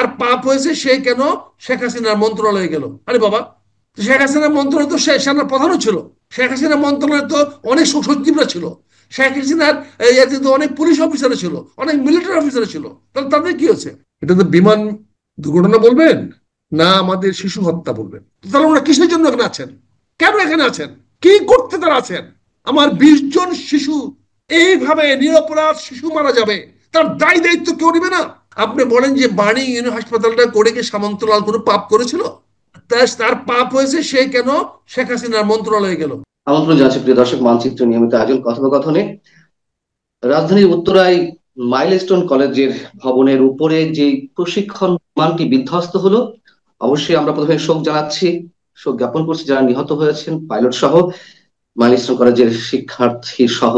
তার পাপ হয়েছে সে কেন শেখ হাসিনার মন্ত্রণালয়ে গেল? আরে বাবা, শেখ হাসিনার মন্ত্রণালয় তো সেনার প্রধানও ছিল, শেখ হাসিনার মন্ত্রণালয়ে তো অনেক সচিবরা ছিল, শেখ হাসিনার এতে তো অনেক পুলিশ অফিসার ছিল, অনেক মিলিটারি অফিসার ছিল, তাহলে তাদের কি হয়েছে? এটা তো বিমান দুর্ঘটনা বলবেন, না আমাদের শিশু হত্যা বলবেন? তাহলে ওরা কিসের জন্য এখানে আছেন? কেন এখানে আছেন? কি করতে তারা আছেন? আমার 20 জন শিশু এইভাবে নিরপরাধ শিশু মারা যাবে, তার দায় দায়িত্ব কেউ নেবে না? আপনি বলেন যে বাণী হাসপাতালটা করে কি সামন্তলাল কোনো পাপ করেছিল? তার পাপ হয়েছে সে কেন শেখ হাসিনার মন্ত্রণালয়ে গেল? আমন্ত্রণ জানাচ্ছি প্রিয় দর্শক, মানচিত্র নিয়মিত আয়োজন কথোপকথনে। রাজধানীর উত্তরায় মাইলস্টোন কলেজের ভবনের উপরে যে প্রশিক্ষণ বিমানটি বিধ্বস্ত হলো, অবশ্যই আমরা প্রথমে শোক জানাচ্ছি, শোক জ্ঞাপন করছি যারা নিহত হয়েছেন, পাইলট সহ, মাইলস্টোন কলেজের শিক্ষার্থী সহ।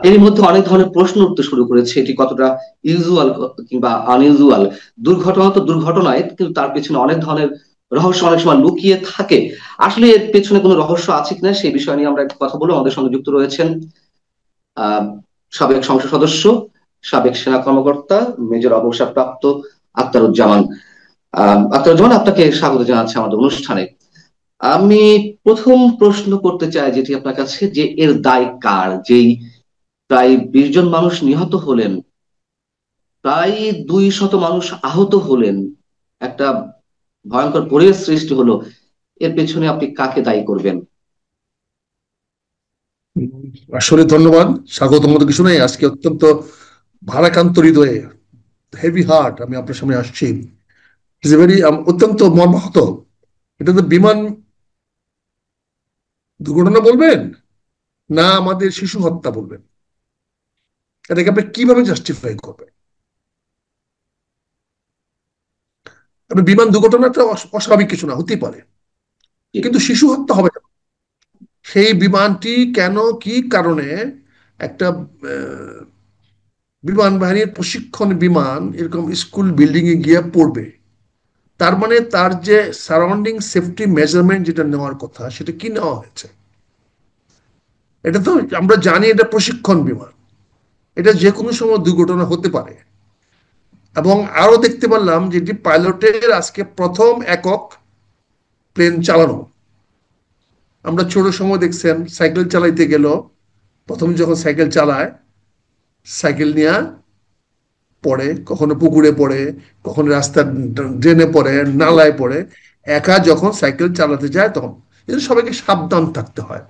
এর মধ্যে অনেক ধরনের প্রশ্ন উঠতে শুরু করেছে, এটি কতটা ইউজুয়াল কিংবা আনইউজুয়াল। দুর্ঘটনা তো দুর্ঘটনায়, কিন্তু তার পেছনে অনেক ধরনের রহস্য অনেক সময় লুকিয়ে থাকে। আসলে এর পেছনে কোনো রহস্য আছে কিনা সেই বিষয় নিয়ে আমরা একটু কথা বলবো। আমাদের সঙ্গে যুক্ত রয়েছেন আহ সাবেক সংসদ সদস্য, সাবেক সেনা কর্মকর্তা, মেজর অবসরপ্রাপ্ত আখতারুজ্জামান। আখতারুজ্জামান, আপনাকে স্বাগত জানাচ্ছি আমাদের অনুষ্ঠানে। আমি প্রথম প্রশ্ন করতে চাই যেটি আপনার কাছে, যে এর দায় কার? যেই প্রায় 20 জন মানুষ নিহত হলেন, প্রায় 200 মানুষ আহত হলেন, একটা ভয়ঙ্কর পরিবেশ সৃষ্টি হলো, এর পেছনে আপনি কাকে দায়ী করবেন? আসলে ধন্যবাদ। স্বাগত মতো কিছু নেই, আজকে অত্যন্ত ভারাক্রান্ত হৃদয়ে, হেভি হার্ট আমি আপনার সামনে আসছি। ভেরি অত্যন্ত মর্মাহত। এটা তো বিমান দুর্ঘটনা বলবেন, না আমাদের শিশু হত্যা বলবেন? এটাকে আপনি কিভাবে জাস্টিফাই করবেন? আপনি বিমান দুর্ঘটনাটা অস্বাভাবিক কিছু না, হতেই পারে, জি। কিন্তু শিশু হত্যা হবে কেন? সেই বিমানটি কেন, কি কারণে একটা আহ, বিমান বাহিনীর প্রশিক্ষণ বিমান এরকম স্কুল বিল্ডিং এ গিয়ে পড়বে? তার মানে তার যে সারাউন্ডিং সেফটি মেজারমেন্ট যেটা নেওয়ার কথা সেটা কি নেওয়া হয়েছে? এটা তো আমরা জানি এটা প্রশিক্ষণ বিমান, এটা যে কোনো সময় দুর্ঘটনা হতে পারে। এবং আরো দেখতে পারলাম যে এটি পাইলটের আজকে প্রথম একক প্লেন চালানো। আমরা ছোট সময় দেখছেন সাইকেল চালাইতে গেল, প্রথম যখন সাইকেল চালায়, সাইকেল নিয়ে পড়ে, কখনো পুকুরে পড়ে, কখনো রাস্তার ড্রেনে পড়ে, নালায় পড়ে। একা যখন সাইকেল চালাতে যায় তখন কিন্তু সবাইকে সাবধান থাকতে হয়।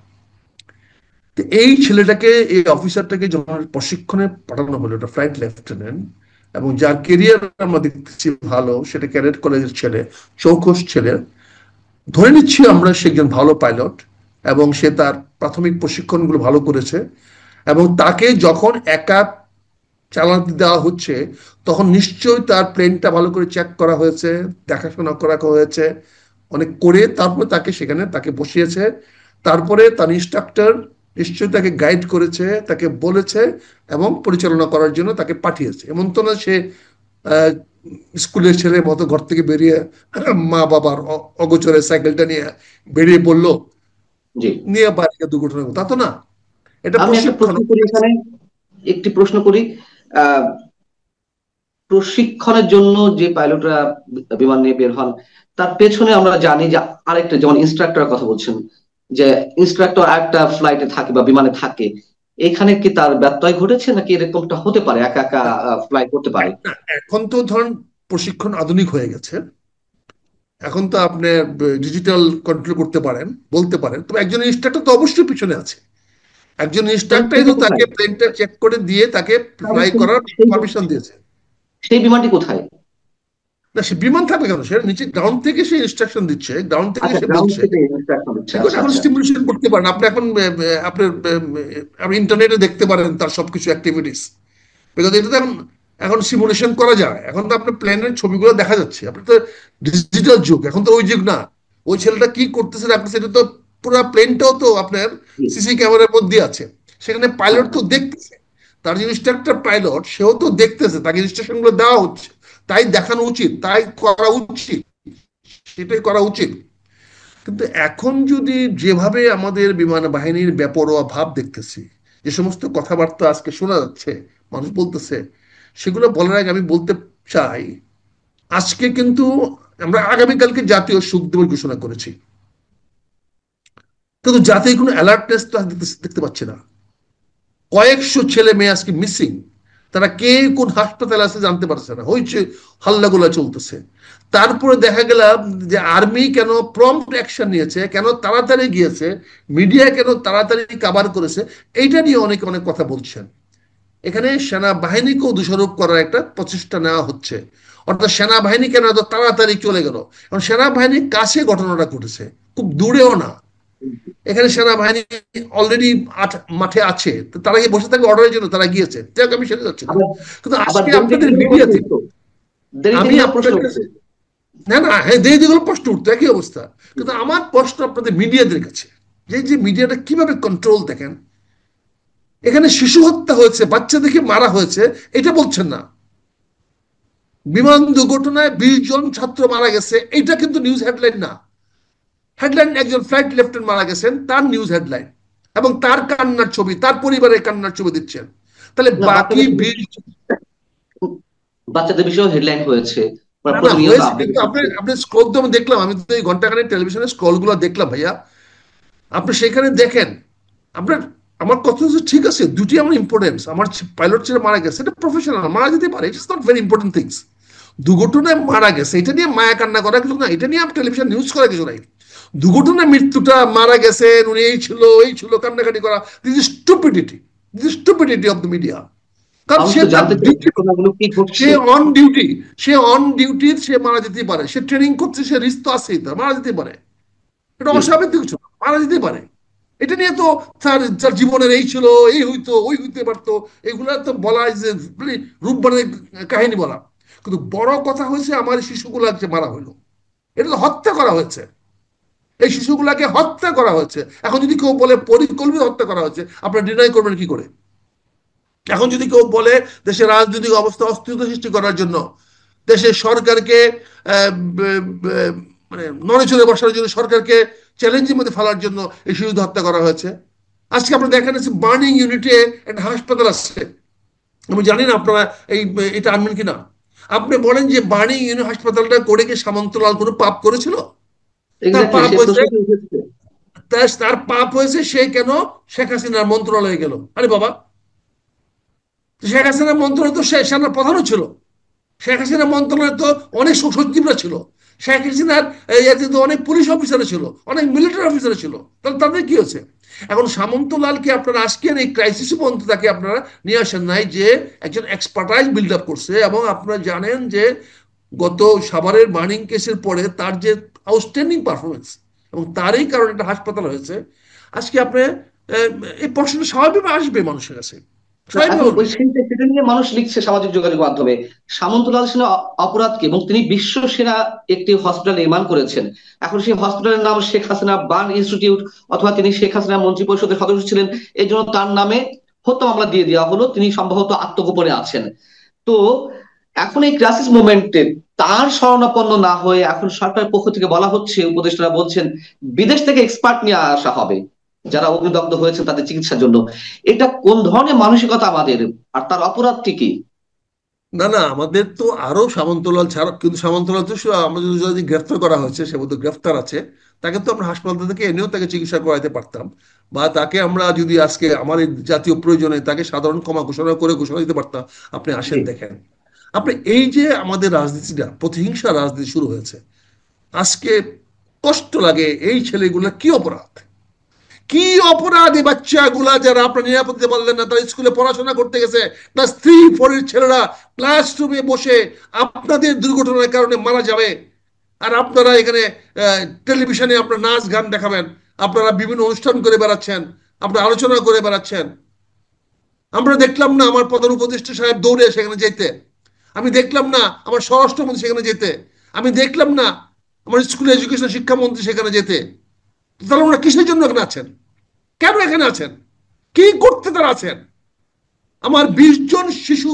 তো এই ছেলেটাকে, এই অফিসারটাকে যখন প্রশিক্ষণে পাঠানো হলো, এটা ফ্লাইট লেফটেন্যান্ট, এবং যার কেরিয়ার আমরা দেখতেছি ভালো, সেটা ক্যাডেট কলেজের ছেলে, চৌখস ছেলে, ধরে নিচ্ছি আমরা সে একজন ভালো পাইলট, এবং সে তার প্রাথমিক প্রশিক্ষণগুলো ভালো করেছে। এবং তাকে যখন একা চালাতে দেওয়া হচ্ছে, তখন নিশ্চয়ই তার প্লেনটা ভালো করে চেক করা হয়েছে, দেখাশোনা করা হয়েছে, অনেক করে তারপরে তাকে সেখানে তাকে বসিয়েছে। তারপরে তার ইনস্ট্রাক্টর নিশ্চয়ই তাকে গাইড করেছে, তাকে বলেছে এবং পরিচালনা করার জন্য তাকে পাঠিয়েছে। এমন তো না সে আহ, স্কুলের ছেলের মতো ঘর থেকে বেরিয়ে মা বাবার অগোচরে সাইকেলটা নিয়ে বেরিয়ে পড়লো, জি। নিয়ে বাড়িতে দুর্ঘটনা, তা তো না। এটা আমি একটা প্রশিক্ষণ। প্রশ্ন করি এখানে, একটি প্রশ্ন করি। আহ প্রশিক্ষণের জন্য যে পাইলটরা বিমান নিয়ে বের হন, তার পেছনে আমরা জানি যে আরেকটা, যেমন ইনস্ট্রাক্টরের কথা বলছেন, যে ইনস্ট্রাক্টর আরেকটা ফ্লাইটে থাকে বা বিমানে থাকে, এখানে কি তার ব্যত্যয় ঘটেছে, নাকি এরকমটা হতে পারে, একা একা ফ্লাই করতে পারে? এখন তো ধরুন প্রশিক্ষণ আধুনিক হয়ে গেছে, এখন তো আপনি ডিজিটাল কন্ট্রোল করতে পারেন, বলতে পারেন, তবে একজন ইনস্ট্রাক্টর তো অবশ্যই পিছনে আছে। একজন তাহলে ইনস্ট্রাক্টর সেটা তো তাকে কোথায়? প্লেনটা চেক করে দিয়ে তাকে তাহলে ফ্লাই সেই করার সেই পারমিশন দিয়েছে। সেই বিমানটি কোথায়? না, সে বিমান থাকবে কেন? সে নিচে গ্রাউন্ড থেকে সে ইনস্ট্রাকশন দিচ্ছে, গ্রাউন্ড থেকে আচ্ছা, সে গ্রাউন্ড বলছে। থেকে ইনস্ট্রাকশন দিচ্ছে, দেখুন আচ্ছা এখন আচ্ছা। স্টিমুলেশন করতে পারেন আপনি, এখন আপনার আপনি ইন্টারনেটে দেখতে পারেন তার সবকিছু অ্যাক্টিভিটিস। বিকজ এটা তো এখন, এখন সিমুলেশন করা যায়, এখন তো আপনার প্লেনের ছবিগুলো দেখা যাচ্ছে। আপনার তো ডিজিটাল যুগ, এখন তো ওই যুগ না। ওই ছেলেটা কি করতেছে না করতেছে, এটা তো পুরো প্লেনটাও তো আপনার জি। সিসি ক্যামেরার মধ্যে আছে। সেখানে পাইলট আচ্ছা। তো দেখতেছে, তার যে ইনস্ট্রাক্টর পাইলট সেও তো দেখতেছে, তাকে ইনস্ট্রাকশন গুলো দেওয়া হচ্ছে। তাই দেখানো উচিত, তাই করা উচিত, সেটাই করা উচিত। কিন্তু এখন যদি যেভাবে আমাদের বিমান বাহিনীর বেপরোয়া ভাব দেখতেছি, যে সমস্ত কথাবার্তা আজকে শোনা যাচ্ছে, মানুষ বলতেছে, সেগুলো বলার আগে আমি বলতে চাই আজকে কিন্তু আমরা আগামীকালকে জাতীয় শোক দিবস ঘোষণা করেছি, কিন্তু জাতীয় কোনো অ্যালার্টনেস তো দেখতে পাচ্ছি না। কয়েকশো ছেলে মেয়ে আজকে মিসিং, তারা কে কোন হাসপাতালে আছে জানতে পারছে না, হয়েছে হাল্লাগোলা চলতেছে। তারপরে দেখা গেল যে আর্মি কেন প্রম্পট অ্যাকশন নিয়েছে, কেন তাড়াতাড়ি গিয়েছে, মিডিয়া কেন তাড়াতাড়ি কাভার করেছে, এইটা নিয়ে অনেকে অনেক কথা বলছেন। এখানে সেনাবাহিনীকেও দোষারোপ করার একটা প্রচেষ্টা নেওয়া হচ্ছে, অর্থাৎ সেনাবাহিনী কেন এত তাড়াতাড়ি চলে গেল। কারণ সেনাবাহিনীর কাছে ঘটনাটা ঘটেছে, খুব দূরেও না। এখানে সেনাবাহিনী অলরেডি মাঠে আছে, তারা কি বসে থাকবে অর্ডারের জন্য? তারা গিয়েছে, আমি সেটা যাচ্ছি না। আবার কিন্তু আবার আজকে দেরিতে আপনাদের গেলেও প্রশ্ন মিডিয়াতে, উঠতো, দেরিতে আমি গেলেও প্রশ্ন আপনার উঠতো। কাছে, না না হ্যাঁ দিয়ে দিগুলো প্রশ্ন উঠতো, একই অবস্থা। কিন্তু আমার প্রশ্ন আপনাদের মিডিয়াদের কাছে, যে যে মিডিয়াটা কিভাবে কন্ট্রোল দেখেন, এখানে শিশু হত্যা হয়েছে, বাচ্চা দেখে মারা হয়েছে, এটা বলছেন না। বিমান দুর্ঘটনায় 20 জন ছাত্র মারা গেছে, এটা কিন্তু নিউজ হেডলাইন না। হেডলাইন একজন ফ্লাইট লেফটেন্যান্ট মারা গেছেন, তার নিউজ হেডলাইন, এবং তার কান্নার ছবি, তার পরিবারের কান্নার ছবি দিচ্ছেন। তাহলে না, বাকি 20, বাচ্চাদের বিষয়েও হেডলাইন হয়েছে, ওরা না না প্রতিনিয়ত হয়েছে, আপডেট কিন্তু আপনি দিচ্ছে। আপনি স্ক্রল তো আমি দেখলাম, আমি তো এই ঘন্টাখানেক টেলিভিশনে স্ক্রল গুলো দেখলাম ভাইয়া। আপনি সেখানে দেখেন, আপনার, আমার কথা হচ্ছে ঠিক আছে, দুটি আমার ইম্পর্টেন্স, আমার পাইলট ছেলে মারা গেছে, এটা প্রফেশনাল, মারা যেতে পারে, it's not very important things. দুর্ঘটনায় মারা গেছে, এটা নিয়ে মায়া কান্না করা কিছু না, এটা নিয়ে টেলিভিশন নিউজ করা কিছু নাই। দুর্ঘটনায় মৃত্যুটা, মারা গেছেন উনি, এই ছিল কান্নাকাটি করা, this is stupidity, this is stupidity of the media. কারণ মানুষ সে তো তার জানতে চায় ডিউটি, ঘটনাগুলো কি সে ঘটছে। অন ডিউটি, সে মারা যেতে পারে, সে ট্রেনিং করছে, সে রিস্ক তো আছেই, তার মারা যেতে পারে, এটা জি। অস্বাভাবিক কিছু না, মারা যেতে পারে। এটা নিয়ে তো তার তার জীবনের এই ছিল, এই হইতো, ওই হইতে পারতো, এগুলা তো বলা যে মানে রূপ বানিয়ে কাহিনী বলা। কিন্তু বড় কথা হয়েছে আমার শিশুগুলা যে মারা হইলো, এটা তো হত্যা করা হয়েছে, এই শিশুগুলাকে হত্যা করা হয়েছে। এখন যদি কেউ বলে পরিকল্পিত হত্যা করা হয়েছে, আপনারা ডিনাই করবেন কি করে? এখন যদি কেউ বলে দেশের রাজনৈতিক অবস্থা অস্থিরতা সৃষ্টি করার জন্য, দেশের সরকারকে মানে নড়ে চড়ে বসার জন্য, সরকারকে চ্যালেঞ্জের মধ্যে ফেলার জন্য এই শিশু হত্যা করা হয়েছে। আজকে আপনারা দেখেন বার্নিং ইউনিটে একটা হাসপাতাল আছে, আমি জানি না আপনারা এই এটা আনবেন কিনা। আপনি বলেন যে বার্নিং ইউনিট হাসপাতালটা করে কি সামন্তলাল কোনো পাপ করেছিল? তার এক্স্যাক্টলি, পাপ সেই হয়েছে, প্রশ্নটি উঠেছে। তার পাপ হয়েছে সে কেন শেখ হাসিনার মন্ত্রণালয়ে গেল? আরে বাবা, শেখ হাসিনার মন্ত্রণালয় তো সেনার প্রধানও ছিল, শেখ হাসিনা মন্ত্রণালয়ে তো অনেক সচিবরা ছিল, শেখ হাসিনার এতে তো অনেক পুলিশ অফিসার ছিল, অনেক মিলিটারি অফিসার ছিল, তাহলে তাদের কি হচ্ছে? এখন সামন্তলালকে আপনারা আজকের এই ক্রাইসিস পর্যন্ত তাকে আপনারা নিয়ে আসেন নাই, যে একজন এক্সপার্টাইজ বিল্ড আপ করছে। এবং আপনারা জানেন যে গত সাভারের বার্নিং কেসের পরে তার যে আউটস্ট্যান্ডিং পারফরমেন্স, এবং তারই কারণে একটা হাসপাতাল হয়েছে। আজকে আপনি এই প্রশ্নটা স্বাভাবিকভাবে আসবে মানুষের কাছে, না, এখন স্বাভাবিকভাবে। ওই সেটা নিয়ে মানুষ লিখছে সামাজিক যোগাযোগ মাধ্যমে। সামন্তলাল সেনা অপরাধ কি, এবং তিনি বিশ্ব সেরা একটি হসপিটাল নির্মাণ করেছেন। এখন সেই হসপিটালের নাম শেখ হাসিনা বার্ন ইনস্টিটিউট, অথবা তিনি শেখ হাসিনা মন্ত্রী পরিষদের সদস্য ছিলেন, এই জন্য তার নামে হত্যা মামলা দিয়ে দেওয়া হলো, তিনি সম্ভবত আত্মগোপনে আছেন। তো এখন এই ক্রাইসিস মোমেন্টে তার শরণাপন্ন না হয়ে এখন সরকারের পক্ষ থেকে বলা হচ্ছে, উপদেষ্টারা বলছেন বিদেশ থেকে এক্সপার্ট নিয়ে আসা হবে যারা অগ্নিদগ্ধ হয়েছে তাদের চিকিৎসার জন্য। এটা কোন ধরনের মানসিকতা আমাদের, আর তার অপরাধটি কি? না না আমাদের তো আরো সামন্তলাল ছাড়া, কিন্তু সামন্তলাল তো আমাদের যদি গ্রেফতার করা হয়েছে, সে বোধহয় গ্রেফতার আছে, তাকে তো আমরা হাসপাতাল থেকে এনেও তাকে চিকিৎসা করাতে পারতাম। বা তাকে আমরা যদি আজকে আমার এই জাতীয় প্রয়োজনে তাকে সাধারণ ক্ষমা ঘোষণা করে ঘোষণা দিতে পারতাম, আপনি জি। আসেন দেখেন। আপনি এই যে আমাদের রাজনীতিটা প্রতিহিংসা রাজনীতি শুরু হয়েছে আজকে, কষ্ট লাগে। এই ছেলেগুলো কি অপরাধ, কি অপরাধী বাচ্চাগুলা, যারা আপনার নিরাপত্তা বললেন না, তারা স্কুলে পড়াশোনা করতে গেছে, ক্লাস 3, 4 এর ছেলেরা ক্লাসরুমে বসে আপনাদের দুর্ঘটনার কারণে মারা যাবে। আর আপনারা এখানে টেলিভিশনে আপনার নাচ গান দেখাবেন, আপনারা বিভিন্ন অনুষ্ঠান করে বেড়াচ্ছেন, আপনারা আলোচনা করে বেড়াচ্ছেন। আমরা দেখলাম না আমার প্রধান উপদেষ্টা সাহেব দৌড়ে সেখানে যেতে, আমি দেখলাম না আমার স্বরাষ্ট্রমন্ত্রী সেখানে যেতে, আমি দেখলাম না আমার স্কুল এডুকেশন শিক্ষামন্ত্রী সেখানে যেতে। তাহলে ওনারা কিসের জন্য এখানে আছেন? কেন এখানে আছেন? কি করতে তারা আছেন? আমার 20 জন শিশু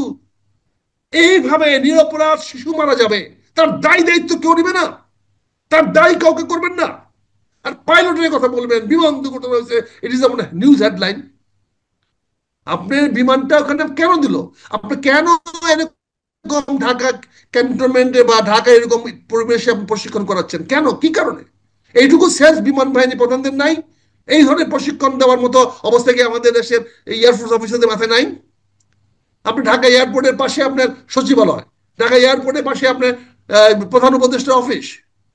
এইভাবে নিরপরাধ শিশু মারা যাবে, তার দায় দায়িত্ব কেউ নেবে না, তার দায় কাউকে করবেন না। আর পাইলটের কথা বলবেন, বিমান দুর্ঘটনা হয়েছে, ইট ইজ নিউজ হেডলাইন। আপনার বিমানটা ওখানে কেন দিল? আপনি কেন এরকম ঢাকা ক্যান্টনমেন্টে বা ঢাকা এরকম পরিবেশে আপনি প্রশিক্ষণ করাচ্ছেন কেন, কি কারণে? এইটুকু সেন্স বিমান বাহিনী প্রধানদের নাই? এই ধরনের প্রশিক্ষণ দেওয়ার মতো অবস্থা কি আমাদের দেশের এয়ারফোর্স অফিসারদের মাথায় নাই? আপনি ঢাকা এয়ারপোর্টের পাশে আপনার সচিবালয়, ঢাকা এয়ারপোর্টের পাশে আপনার প্রধান উপদেষ্টা অফিস,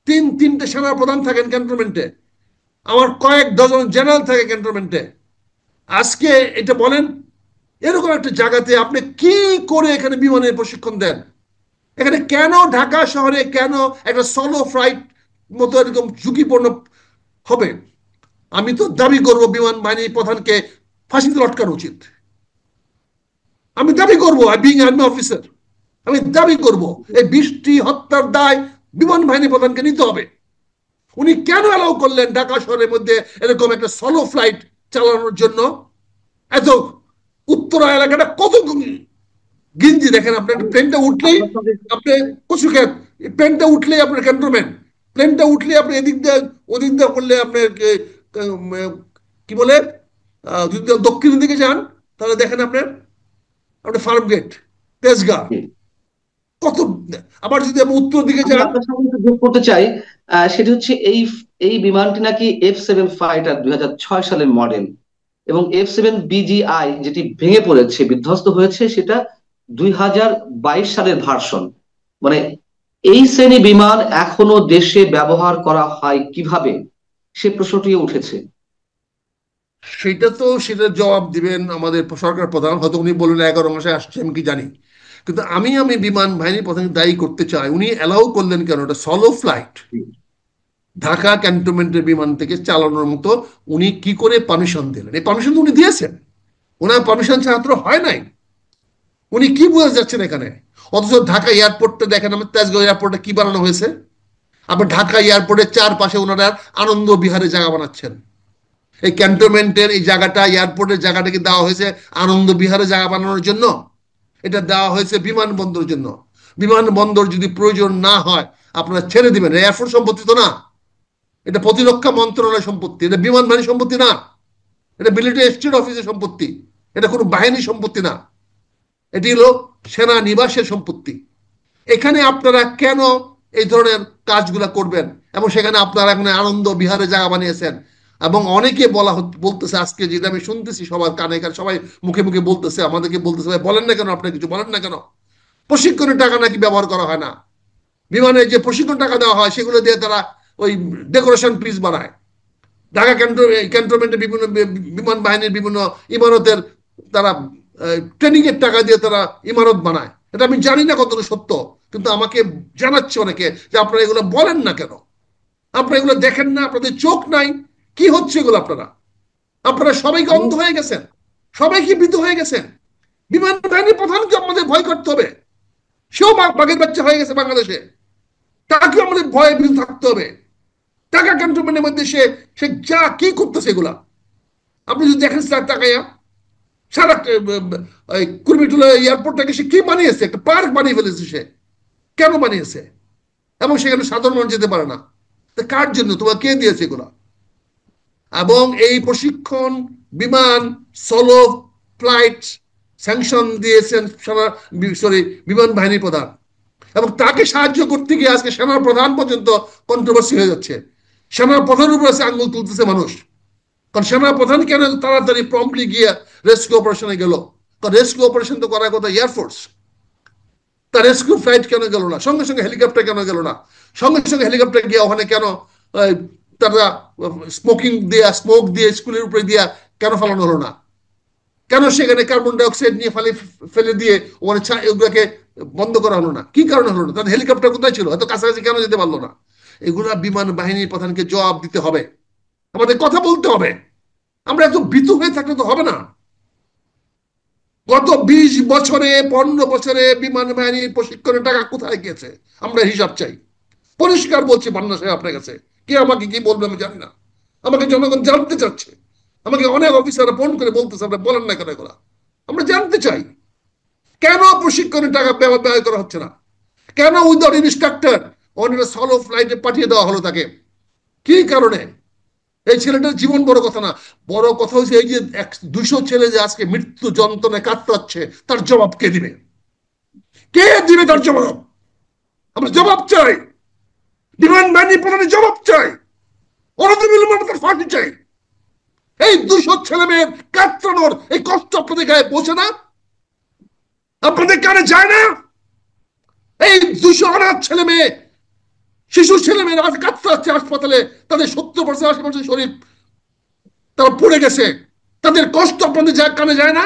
তিনটে সেনা প্রধান থাকেন ক্যান্টনমেন্টে, আমার কয়েক ডজন জেনারেল থাকে ক্যান্টনমেন্টে। আজকে এটা বলেন, এরকম একটা জায়গাতে আপনি কি করে এখানে বিমানের প্রশিক্ষণ দেন? এখানে কেন ঢাকা শহরে কেন একটা সলো ফ্লাইট মতো এরকম ঝুঁকিপূর্ণ হবে? আমি তো দাবি করব বিমান বাহিনী প্রধানকে ফাঁসিতে লটকানো উচিত। আমি দাবি করবো, বিং আর্মি অফিসার, আমি দাবি করব এই 20টি হত্যার দায় বিমান বাহিনী প্রধানকে নিতে হবে। উনি কেন অ্যালাউ করলেন ঢাকা শহরের মধ্যে এরকম একটা সলো ফ্লাইট চালানোর জন্য? এত উত্তরা এলাকাটা কত গিঞ্জি, দেখেন আপনার আমি প্লেনটা উঠলেই আপনার সঙ্গে আপনি কচু খেত, প্লেনটা উঠলেই আপনার ক্যান্টনমেন্ট, প্লেনটা উঠলে আপনি এদিক দিয়ে ওদিক দিয়ে করলে আপনার কি বলে, যদি দক্ষিণের দিকে যান তাহলে দেখেন আপনার আপনার ফার্ম গেট, তেজগাঁ, কত। আবার যদি আপনি উত্তর দিকে আমি যান, আপনার সঙ্গে একটু যোগ করতে চাই। সেটি হচ্ছে এই এই বিমানটি নাকি F7 ফাইটার 2006 সালের মডেল, এবং F7 BGI যেটি ভেঙে পড়েছে, বিধ্বস্ত হয়েছে, সেটা 2022 সালের ভার্সন। মানে এই শ্রেণী বিমান এখনো দেশে ব্যবহার করা হয় কিভাবে, সে প্রশ্নটিও উঠেছে। সেটার জবাব দিবেন আমাদের সরকার প্রধান, হয়তো উনি বললেন 11 মাসে আসছে, আমি কি জানি। কিন্তু আমি বিমান বাহিনী প্রধান দায়ী করতে চাই, উনি অ্যালাউ করলেন কেন এটা সলো ফ্লাইট ঢাকা ক্যান্টনমেন্টের বিমান থেকে চালানোর মতো? উনি কি করে পারমিশন দিলেন? এই পারমিশন তো উনি দিয়েছেন, ওনার পারমিশন ছাড়া তো হয় নাই। উনি কি বুঝে যাচ্ছেন এখানে? অথচ ঢাকা এয়ারপোর্টটা দেখেন, আমার তেজগাঁও এয়ারপোর্টে কি বানানো হয়েছে। আবার ঢাকা এয়ারপোর্টের চারপাশে ওনারা আনন্দ বিহারে জায়গা বানাচ্ছেন। এই ক্যান্টনমেন্টের এই জায়গাটা, এয়ারপোর্টের জায়গাটাকে দেওয়া হয়েছে আনন্দ বিহারে জায়গা বানানোর জন্য? এটা দেওয়া হয়েছে বিমানবন্দরের জন্য। বিমানবন্দর যদি প্রয়োজন না হয় আপনারা ছেড়ে দিবেন, এয়ারফোর্স সম্পত্তি তো না, এটা প্রতিরক্ষা মন্ত্রণালয় সম্পত্তি, এটা বিমান বাহিনী সম্পত্তি না, এটা মিলিটারি স্টেট অফিসের সম্পত্তি, এটা কোনো বাহিনীর সম্পত্তি না, এটি হলো সেনা নিবাসের সম্পত্তি। এখানে আপনারা কেন এই ধরনের কাজগুলা করবেন? এবং সেখানে আপনারা এখন আনন্দ বিহারে জায়গা বানিয়েছেন। এবং অনেকে বলতেছে আজকে, যেটা আমি শুনতেছি সবার কানে কানে, সবাই মুখে মুখে বলতেছে, আমাদেরকে বলতেছে, ভাই বলেন না কেন, আপনি কিছু বলেন না কেন? প্রশিক্ষণের টাকা নাকি ব্যবহার করা হয় না, বিমানে যে প্রশিক্ষণ টাকা দেওয়া হয় সেগুলো দিয়ে তারা ওই ডেকোরেশন পিস বানায়। ঢাকা ক্যান্টনমেন্টের বিভিন্ন বিমান বাহিনীর বিভিন্ন ইমারতের তারা ট্রেনিং এর টাকা দিয়ে তারা ইমারত বানায়। এটা আমি জানি না কতটা সত্য, কিন্তু আমাকে জানাচ্ছে অনেকে যে আপনারা এগুলো বলেন না কেন, আপনারা এগুলো দেখেন না, আপনাদের চোখ নাই, কি হচ্ছে এগুলো? আপনারা আপনারা সবাইকে আমি অন্ধ হয়ে গেছেন, সবাই কি বৃদ্ধ হয়ে গেছেন? বিমান বাহিনীর প্রধানকে আমাদের ভয় করতে হবে, সেও বাঘের বাচ্চা হয়ে গেছে বাংলাদেশে, তাকে আমাদের ভয়ে বিরত থাকতে হবে। টাকা ক্যান্টনমেন্টের মধ্যে সে সে যা কি করতেছে এগুলা আপনি যদি দেখেন স্যার তাকাইয়া, সারা কুর্মিটোলা এয়ারপোর্টটাকে সে কি বানিয়েছে, একটা পার্ক বানিয়ে ফেলেছে সে। কেন বানিয়েছে? এবং সেখানে সাধারণ মানুষ যেতে পারে না। তা কার জন্য? তোমার কে দিয়েছে এগুলা? এবং এই প্রশিক্ষণ বিমান সোলো ফ্লাইট স্যাংশন দিয়েছেন সরি বিমান বাহিনী প্রধান, এবং তাকে সাহায্য করতে গিয়ে আজকে সেনা প্রধান পর্যন্ত কন্ট্রোভার্সি হয়ে যাচ্ছে। সেনা প্রধানের উপর আঙ্গুল তুলতেছে মানুষ। কারণ সেনা প্রধান কেন তাড়াতাড়ি প্রম্পটলি গিয়ে রেস্কিউ অপারেশনে গেল? কারণ রেস্কিউ অপারেশন তো করার কথা এয়ারফোর্স। তার রেস্কিউ ফ্লাইট কেন গেল না? সঙ্গে সঙ্গে হেলিকপ্টার কেন গেল না? সঙ্গে সঙ্গে হেলিকপ্টার গিয়ে ওখানে কেন তারা স্মোক দিয়ে স্কুলের উপরে দিয়া কেন ফেলানো হলো না? কেন সেখানে কার্বন ডাইঅক্সাইড নিয়ে ফেলে দিয়ে ওখানে ওগুলোকে বন্ধ করা হলো না? কি কারণে হলো না? তাদের হেলিকপ্টার কোথায় ছিল? এত কাছাকাছি কেন যেতে পারলো না? এগুলা বিমান বাহিনীর প্রধানকে জবাব দিতে হবে, আমাদের কথা বলতে হবে। আমরা এত ভীতু হয়ে থাকলে তো হবে না। গত 20 বছরে 15 বছরে বিমান বাহিনীর প্রশিক্ষণের টাকা কোথায় গিয়েছে? আমরা হিসাব চাই। পরিষ্কার বলছি পান্না সাহেব আপনার কাছে, কে আমাকে কি বলবে আমি জানি না, আমাকে জনগণ জানতে চাচ্ছে, আমাকে অনেক অফিসাররা ফোন করে বলতেছে আপনি বলেন না কেন এগুলা। আমরা জানতে চাই কেন প্রশিক্ষণের টাকা ব্যয় করা হচ্ছে না, কেন উইদাউট ইনস্ট্রাক্টর অন সলো ফ্লাইটে পাঠিয়ে দেওয়া হলো তাকে, কি কারণে? এই ছেলেটার জীবন বড় কথা না, বড় কথা হচ্ছে এই যে 200 ছেলে যে আজকে মৃত্যু যন্ত্রণায় কাতরাচ্ছে, তার জবাব কে দিবে? কে দিবে তার জবাব? আমরা জবাব চাই, বিমান বাহিনী প্রধানের জবাব চাই, অনতিবিলম্বে তার ফাঁসি চাই। এই 200 ছেলে মেয়ের কাতরানোর এই কষ্ট আপনাদের গায়ে পৌঁছে না? আপনাদের কানে যায় না? এই 200 অনাথ ছেলে মেয়ে, শিশু ছেলে মেয়েরা আজ কাতরাচ্ছে হাসপাতালে, তাদের 70% 80% শরীর তারা পড়ে গেছে। তাদের কষ্ট আপনাদের কানে যায় না?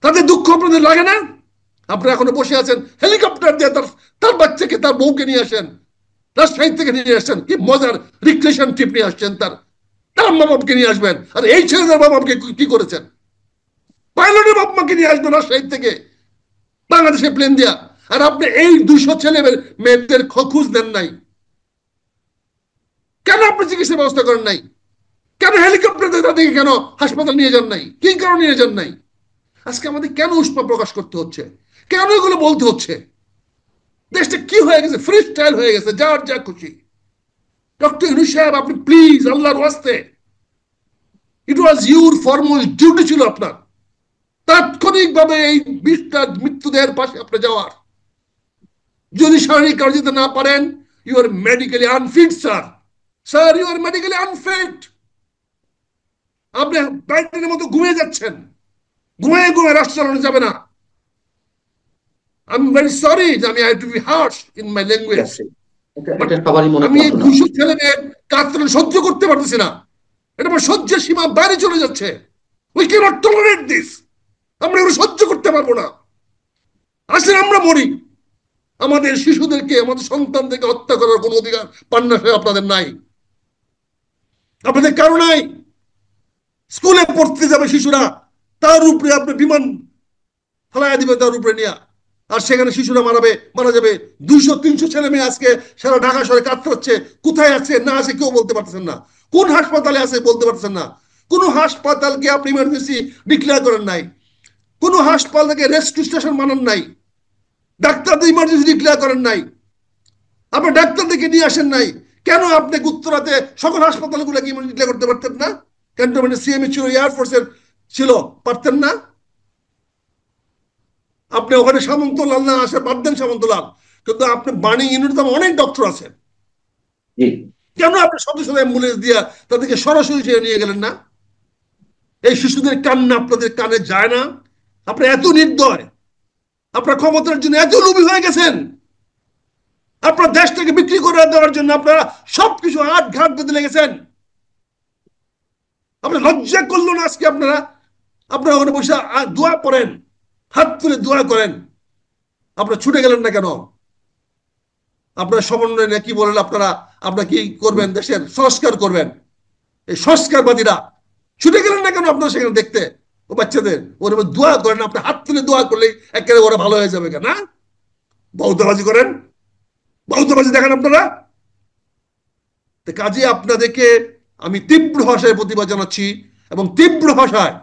তাদের দুঃখ আপনাদের লাগে না? আপনারা এখনো বসে আছেন হেলিকপ্টার দিয়ে তার তার বাচ্চাকে, তার বউকে নিয়ে আসেন, রাজশাহী থেকে নিয়ে আসছেন, কি মজার রিক্রেশন ট্রিপ নিয়ে আসছেন, তার তার মা বাপকে নিয়ে আসবেন। আর এই ছেলেদের বাবা বাপকে কি করেছেন? পাইলটের বাপ মাকে নিয়ে আসবেন রাজশাহী থেকে বাংলাদেশে প্লেন দিয়া। আর আপনি এই 200 ছেলে মেয়েদের খোঁজ দেন নাই কেন? আপনি চিকিৎসা ব্যবস্থা করেন নাই কেন? হেলিকপ্টার দিয়ে তাদেরকে কেন হাসপাতাল নিয়ে যান নাই? কি কারণে নিয়ে যান নাই? আজকে আমাদের কেন উষ্মা প্রকাশ করতে হচ্ছে? কেন এগুলো বলতে হচ্ছে? দেশটা কি হয়ে গেছে? ফ্রি স্টাইল হয়ে গেছে, যার যা খুশি। ডক্টর ইউনূস সাহেব, আপনি প্লিজ আল্লাহর ওয়াস্তে, ইট ওয়াজ ইউর ফরমোস্ট ডিউটি ছিল আপনার তাৎক্ষণিকভাবে এই 20টা মৃত্যুদের পাশে আপনি যাওয়ার। যদি শারীরিক কাজ দিতে না পারেন, you are medically unfit sir. Sir, you are medically unfit. আপনি ব্যাটারির মতো ঘুমিয়ে যাচ্ছেন। ঘুমিয়ে ঘুমিয়ে রাষ্ট্র চালানো যাবে না। আই এম ভেরি সরি যে আমি I to be harsh in my ঠিক ল্যাঙ্গুয়েজ, আছে, এটা বাট এটা সবারই মনে আমি এই কল্পনা। 200 ছেলে মেয়ের কাতরান সহ্য করতে পারতেছি না। এটা আমার সহ্যের সীমা বাইরে চলে যাচ্ছে। We cannot tolerate this. আমরা এগুলো সহ্য করতে পারবো না। আসলে আমরা মরি, আমাদের শিশুদেরকে, আমাদের সন্তানদেরকে হত্যা করার কোন অধিকার পান না আপনাদের নাই। আপনাদের কারো নাই। স্কুলে পড়তে যাবে শিশুরা, তার উপরে আপনি বিমান ফালাইয়া দিবে তার উপরে নিয়ে, আর সেখানে শিশুরা মারা যাবে। 200 300 ছেলে মেয়ে আজকে সারা ঢাকা শহরে কাতরাচ্ছে। কোথায় আছে না আছে কেউ বলতে পারতেছেন না। কোন হাসপাতালে আছে বলতে পারতেছেন না। কোন হাসপাতালকে আপনি ইমার্জেন্সি ডিক্লেয়ার করেন নাই। কোন হাসপাতালকে রেস্কিউ স্টেশন মানান নাই। ডাক্তারদের ইমার্জেন্সি ডিক্লেয়ার করেন নাই। আপনি ডাক্তারদেরকে নিয়ে আসেন নাই। কেন আপনি উত্তরাতে সকল হাসপাতালগুলোকে ইমার্জেন্সি ডিক্লেয়ার করতে পারতেন না? ক্যান্টনমেন্টে সিএমএ ছিল, এয়ারফোর্সের ছিল, পারতেন না? আপনি ওখানে সামন্তলাল না আসে বাদ দেন সামন্তলাল, কিন্তু আপনি বাণী ইউনিট অনেক ডক্টর আছেন। জি। কেন আপনি শত শত অ্যাম্বুলেন্স দিয়ে তাদেরকে সরাসরি নিয়ে গেলেন না? এই শিশুদের কান্না আপনাদের কানে যায় না? আপনি এত নির্দয়, আপনার ক্ষমতার জন্য এত লোভী হয়ে গেছেন। আপনার দেশটাকে বিক্রি করে দেওয়ার জন্য আপনারা সবকিছু আট ঘাট বেঁধে লেগেছেন। আপনার লজ্জা করলো না আজকে? আপনারা ওখানে বসে দোয়া করেন, হাত তুলে দোয়া করেন। আপনারা ছুটে গেলেন না কেন? আপনার সমন্বয় কি বলেন আপনারা? আপনারা কি করবেন? দেশের সংস্কার করবেন। এই সংস্কারবাদীরা ছুটে গেলেন না কেন আপনারা সেখানে দেখতে? ও বাচ্চাদের ওর দোয়া করেন, আপনি হাত তুলে দোয়া করলেই একেবারে ওরা ভালো হয়ে যাবে কেন? বৌদ্ধবাজি করেন, বৌদ্ধবাজি দেখেন আপনারা। কাজে আপনাদেরকে আমি তীব্র ভাষায় প্রতিবাদ জানাচ্ছি, এবং তীব্র ভাষায়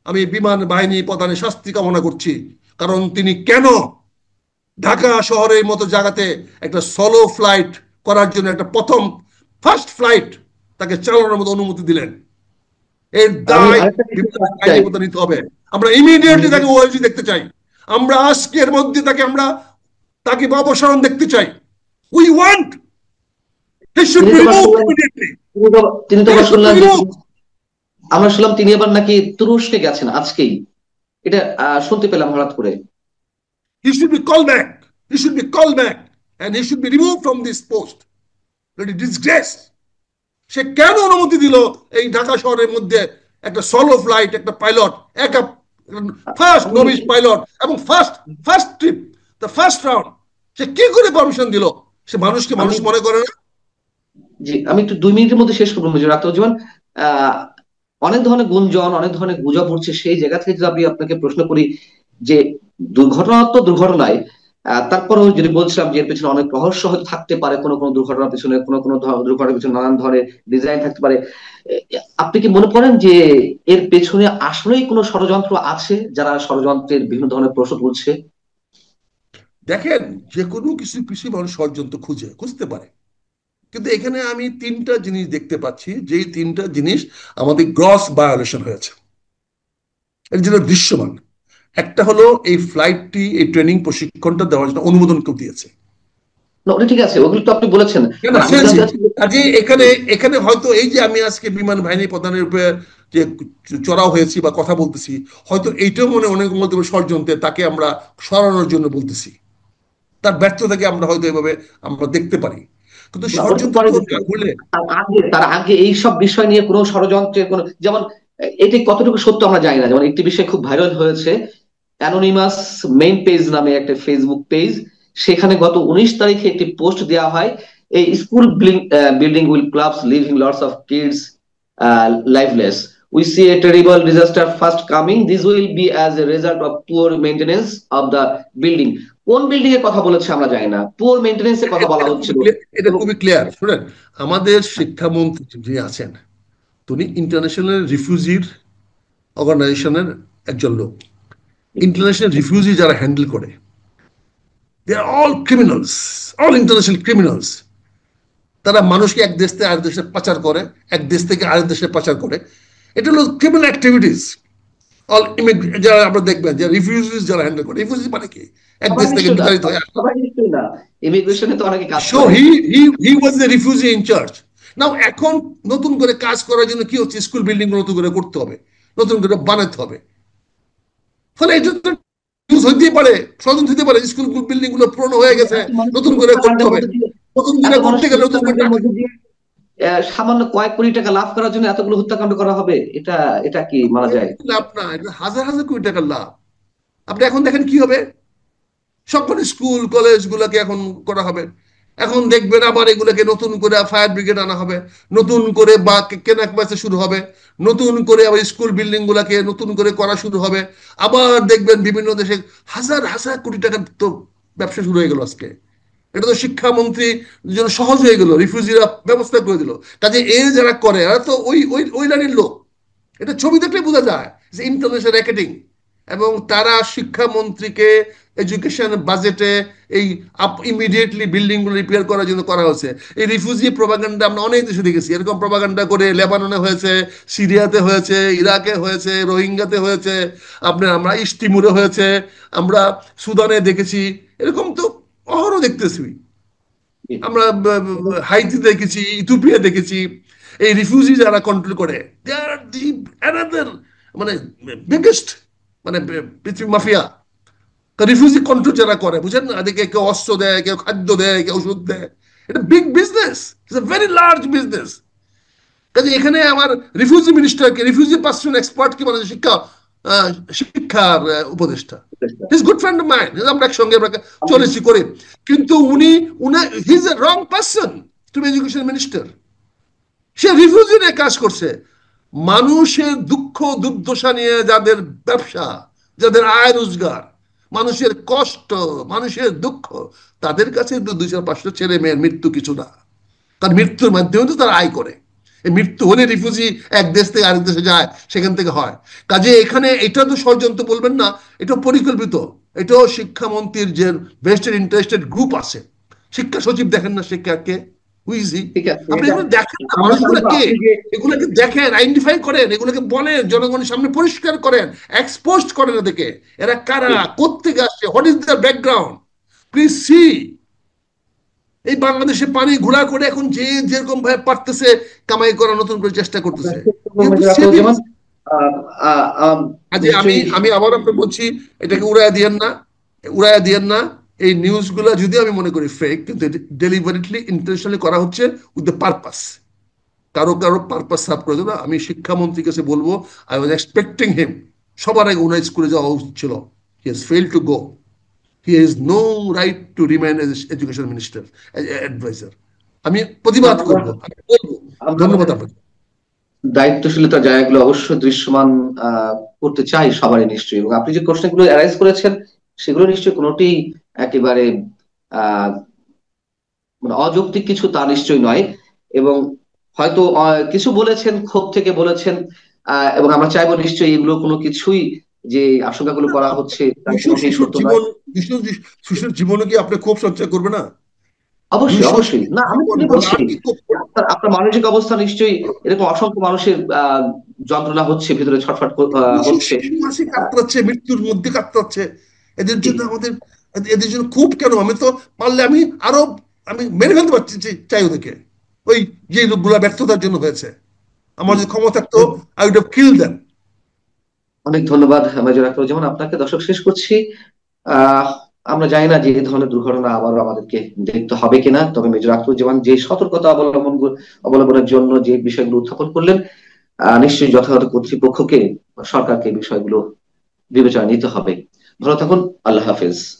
আমি বিমান বাহিনী প্রধানের শাস্তি কামনা করছি। কারণ তিনি কেন ঢাকা শহরের মতো জায়গাতে একটা সোলো ফ্লাইট করার জন্য, একটা ফার্স্ট ফ্লাইট তাকে চালানোর মতো অনুমতি দিলেন? এর আমি দায় আরেকটা বিষয় বিমান জানতে চাই। বাহিনীর মতো নিতে হবে। আমরা ইমিডিয়েটলি তাকে ওএলজি দেখতে চাই। আমরা আজকের মধ্যে তাকে অপসারণ দেখতে চাই। উই ওয়ান্ট হি শুড তিনি বি তো আবার রিমুভড শুনলাম ইমিডিয়েটলি। তিনি তো হি আবার শুড বি শুনলাম যে রিমুভড। আমরা শুনলাম তিনি আবার নাকি তুরস্কে গেছেন আজকেই। এটা শুনতে পেলাম হঠাৎ করে। He should be called back. He should be called back and he should be removed from this post. That is disgrace. সে কেন অনুমতি দিল এই ঢাকা শহরের মধ্যে একটা সোলো ফ্লাইট, একটা পাইলট, একা, ফার্স্ট আমি নবিশ পাইলট, এবং first first trip, the first round, সে কি করে পারমিশন দিল? সে মানুষকে আমি মানুষ মনে করে না? জি, আমি একটু 2 মিনিটের মধ্যে শেষ করবো মেজর আখতারুজ্জামান। আহ অনেক ধরনের গুঞ্জন, অনেক ধরনের গুজব উঠছে, সেই জায়গা থেকে যদি আমি আপনাকে প্রশ্ন করি যে দুর্ঘটনা তো দুর্ঘটনায়, তারপরেও যদি বলছিলাম যে এর পেছনে অনেক রহস্য হয়তো থাকতে পারে, কোনো কোনো দুর্ঘটনার পিছনে, কোনো কোনো দুর্ঘটনার পিছনে নানান ধরনের ডিজাইন থাকতে পারে। আপনি কি মনে করেন যে এর পেছনে আসলেই কোনো ষড়যন্ত্র আছে, যারা ষড়যন্ত্রের বিভিন্ন ধরনের প্রশ্ন তুলছে? দেখেন, যে কোনো কিছু পিছিয়ে মানুষ ষড়যন্ত্র খুঁজতে পারে, কিন্তু এখানে আমি তিনটা জিনিস দেখতে পাচ্ছি, যেই তিনটা জিনিস আমাদের গ্রস ভায়োলেশন হয়েছে, এর যেটা দৃশ্যমান। একটা হলো এই ফ্লাইটটি, এই ট্রেনিং প্রশিক্ষণটা দেওয়ার জন্য অনুমোদন কেউ দিয়েছে। না ওটা ঠিক আছে, ওগুলো তো আপনি বলেছেন। না, আমি শুনেছি। জানতে চাচ্ছি যে কাজে এখানে এখানে হয়তো এই যে আমি আজকে বিমান বাহিনী প্রধানের উপরে যে চড়াও হয়েছি বা কথা বলতেছি, হয়তো এইটাও মনে অনেক মধ্যে ষড়যন্ত্রে তাকে আমরা সরানোর জন্য বলতেছি। তার ব্যর্থতাকে আমরা হয়তো এভাবে আমরা দেখতে পারি, কিন্তু না ওটা তো ষড়যন্ত্র পরে কেউ না বিষয়। করলে। তার আগে এই সব বিষয় নিয়ে কোনো ষড়যন্ত্রের কোনো, যেমন এটি কতটুকু সত্য আমরা জানি না, যেমন একটি বিষয় খুব ভাইরাল হয়েছে, অ্যানোনিমাস মেইন পেজ নামে একটা ফেসবুক পেজ, সেখানে গত 19 তারিখে একটি পোস্ট দেওয়া হয়, এই school building will clubs living lots of kids lifeless, we see a terrible disaster first coming, this will be as a result of poor maintenance of the building. কোন building এর কথা বলেছে আমরা জানি না, পুয়ার মেইনটেনেন্স এর কথা বলা এটা খুবই হচ্ছিল। ক্লিয়ার, এটা এবং খুবই ক্লিয়ার। শুনেন, আমাদের শিক্ষামন্ত্রী যিনি আছেন, তিনি ইন্টারন্যাশনাল রিফিউজির অর্গানাইজেশনের একজন লোক। ইন্টারন্যাশনাল রিফিউজি যারা হ্যান্ডেল করে, they are all criminals, all international criminals. তারা মানুষকে এক দেশ থেকে আরেক দেশে পাচার করে, এক দেশ থেকে আরেক দেশে পাচার করে। এটা হলো ক্রিমিনাল অ্যাক্টিভিটিস। অল যারা আমরা দেখবেন যে রিফিউজিস যারা হ্যান্ডেল করে, রিফিউজি মানে কি, এক সবাই দেশ থেকে নিশ্চয়ই না, বিতাড়িত হয়ে আসা। সবাই নিশ্চয়ই না, ইমিগ্রেশনে তো অনেকে কাজ সো করে। He was the refugee in charge. Now এখন নতুন করে কাজ করার জন্য কি হচ্ছে, স্কুল বিল্ডিং নতুন করে করতে হবে, নতুন করে বানাতে হবে। ফলে এটা তো ইউজ হইতেই পারে, ষড়যন্ত্র হতে পারে, স্কুল বিল্ডিং গুলো পুরনো হয়ে কিন্তু গেছে, এত মানুষকে নতুন করে করতে হত্যাকাণ্ডের হবে। মধ্যে দিয়ে, নতুন এত করে করতে মানুষকে গেলে নতুন করে হত্যাকাণ্ডের টাকা। মধ্যে দিয়ে সামান্য কয়েক কোটি টাকা লাভ করার জন্য এতগুলো হত্যাকাণ্ড করা হবে, এটা এটা কি মানা যায়? লাভ না, এটা হাজার হাজার কোটি টাকার লাভ। আপনি এখন দেখেন কি হবে, সকল স্কুল কলেজ গুলাকে এখন করা হবে। এখন দেখবেন আবার এগুলোকে নতুন করে ফায়ার ব্রিগেড আনা হবে, নতুন করে বা কেনাক বেচা শুরু হবে, নতুন করে আবার স্কুল বিল্ডিং গুলাকে নতুন করে করা শুরু হবে। আবার দেখবেন বিভিন্ন দেশে হাজার হাজার কোটি টাকার তো ব্যবসা শুরু হয়ে গেল আজকে। এটা তো শিক্ষামন্ত্রী জন্য সহজ হয়ে গেল, রিফিউজিরা ব্যবস্থা করে দিল। কাজে এ যারা করে এরা তো ওই ওই ওই লাইনের লোক। এটা ছবি দেখলে বোঝা যায় যে ইন্টারন্যাশনাল র্যাকেটিং। এবং তারা শিক্ষামন্ত্রীকে এডুকেশন বাজেটে এই ইমিডিয়েটলি বিল্ডিং গুলো রিপেয়ার করার জন্য করা হয়েছে। এই রিফিউজি প্রপাগান্ডা আমরা অনেক দেশে দেখেছি, এরকম প্রপাগান্ডা করে লেবাননে হয়েছে, সিরিয়াতে হয়েছে, ইরাকে হয়েছে, রোহিঙ্গাতে হয়েছে, আপনার আমরা ইস্ট তিমুরে হয়েছে, আমরা সুদানে দেখেছি। এরকম তো অহরহ দেখতেছি। আমরা হাইতি দেখেছি, ইথিওপিয়া দেখেছি। এই রিফিউজি যারা কন্ট্রোল করে, দে আর দি অ্যানাদার, মানে বিগেস্ট, মানে পৃথিবী মাফিয়া। রিফিউজি কন্ট্রোল যারা করে, বুঝেন না, এদিকে কেউ অস্ত্র দেয়, কেউ খাদ্য দেয়, কেউ ওষুধ দেয়। এটা big business, it's a very large business. কাজে এখানে আমার রিফিউজি মিনিস্টারকে, রিফিউজি পার্সন এক্সপার্ট কি মানে শিক্ষা, আহ, শিক্ষার উপদেষ্টা, his good friend of mind, আমরা একসঙ্গে আমরা চলেছি করে। কিন্তু উনি he is a wrong person to be education minister. সে রিফিউজি নিয়ে কাজ করছে। মানুষের দুঃখ দুর্দশা নিয়ে যাদের ব্যবসা, যাদের আয় রোজগার, মানুষের কষ্ট, মানুষের দুঃখ, তাদের কাছে 200-500 ছেলে মেয়ের মৃত্যু কিছু না। তার মৃত্যুর মাধ্যমে তো তারা আয় করে। এই মৃত্যু হলে রিফিউজি এক দেশ থেকে আরেক দেশে যায়, সেখান থেকে হয়। কাজে এখানে এটা তো ষড়যন্ত্র বলবেন না, এটা পরিকল্পিত। এটাও শিক্ষামন্ত্রীর যে বেস্টেড ইন্টারেস্টেড গ্রুপ আছে। শিক্ষা সচিব দেখেন না, শিক্ষাকে হুইজি, ঠিক আছে, আপনি এটা এগুলো দেখেন না, আমরা মানুষগুলো জানবো কে, আপনি যে এগুলোকে দেখেন, আইডেন্টিফাই করেন, এগুলোকে বলেন, জনগণের সামনে পরিষ্কার করেন, এক্সপোজ করেন এদেরকে। এরা কারা, কোত্থেকে আসছে, what is the background, please see. এই বাংলাদেশে পানি ঘোলা করে এখন যে যেরকম ভাবে পারতেছে কামাই করা নতুন করে চেষ্টা করতেছে, কিন্তু সেভিংস। যেমন আহ, আহ, আহ, কাজে আমি নিশ্চয়ই আমি আবার আপনাকে বলছি, এটাকে উড়াইয়া দিয়েন না, উড়াইয়া দিয়েন না। এই নিউজগুলো যদি আমি মনে করি ফেক, কিন্তু ডেলিভারিটলি ইন্টেনশনালি করা হচ্ছে উইথ দ্য পারপাস, কারো কারো পারপাস সার্ভ করে দেবো। আমি শিক্ষামন্ত্রীর কাছে বলবো, আই ওয়াজ এক্সপেক্টিং হিম, সবার আগে উনার স্কুলে যাওয়া উচিত ছিল। He has fail to go. He has no right to remain as education minister, adviser. আমি প্রতিবাদ আমরা করবো, আমি বলবো। আমরা ধন্যবাদ আমাদের আপনাকে। দায়িত্বশীলতা জায়গাগুলো অবশ্যই দৃশ্যমান করতে চাই সবারই নিশ্চয়ই, এবং আপনি যে প্রশ্নগুলো অ্যারাইজ করেছেন সেগুলো নিশ্চয়ই কোনোটি একেবারে আহ মানে অযৌক্তিক কিছু তা নিশ্চয়ই নয়। এবং হয়তো কিছু বলেছেন, ক্ষোভ থেকে বলেছেন, এবং আমরা চাইবো নিশ্চয়ই এগুলো কোনো কিছুই, যে আশঙ্কাগুলো করা হচ্ছে তা শিশু কোনোটাই শিশুর সত্য নয়। জীবন, শিশু শিশুর জীবনে কি আপনি খুব সঞ্চয় করবে না? অবশ্যই, দুইশো অবশ্যই। না, আমি জীবন কি বলে বলছি, আর কি করতে হবে? আপনার আপনার মানসিক অবস্থা নিশ্চয়ই এরকম অসংখ্য মানুষের যন্ত্রণা হচ্ছে, ভিতরে ছটফট দুইশো হচ্ছে। শিশু মাসে আহ, কাতরাচ্ছে, মৃত্যুর মধ্যে কাতরাচ্ছে। এদের জি। জন্য আমাদের, এদের জন্য খুব, কেন আমি তো পারলে আমি আরো, আমি মেরে ফেলতে পারছি, চাই ওদেরকে, ওই যে লোকগুলা ব্যর্থতার জন্য হয়েছে। আমার জি। যদি ক্ষমতা থাকতো, I would have kill them. অনেক ধন্যবাদ মেজর আকরুজ্জামান আপনাকে। দর্শক, শেষ করছি। আহ আমরা জানি না যে এই ধরনের দুর্ঘটনা আবারও আমাদেরকে দেখতে হবে কিনা, তবে মেজর আকরুজ্জামান যে সতর্কতা অবলম্বনের জন্য যে বিষয়গুলো উত্থাপন করলেন, নিশ্চয়ই যথাযথ কর্তৃপক্ষকে, সরকারকে এই বিষয়গুলো বিবেচনায় নিতে হবে। ভালো থাকুন। আল্লাহ হাফেজ।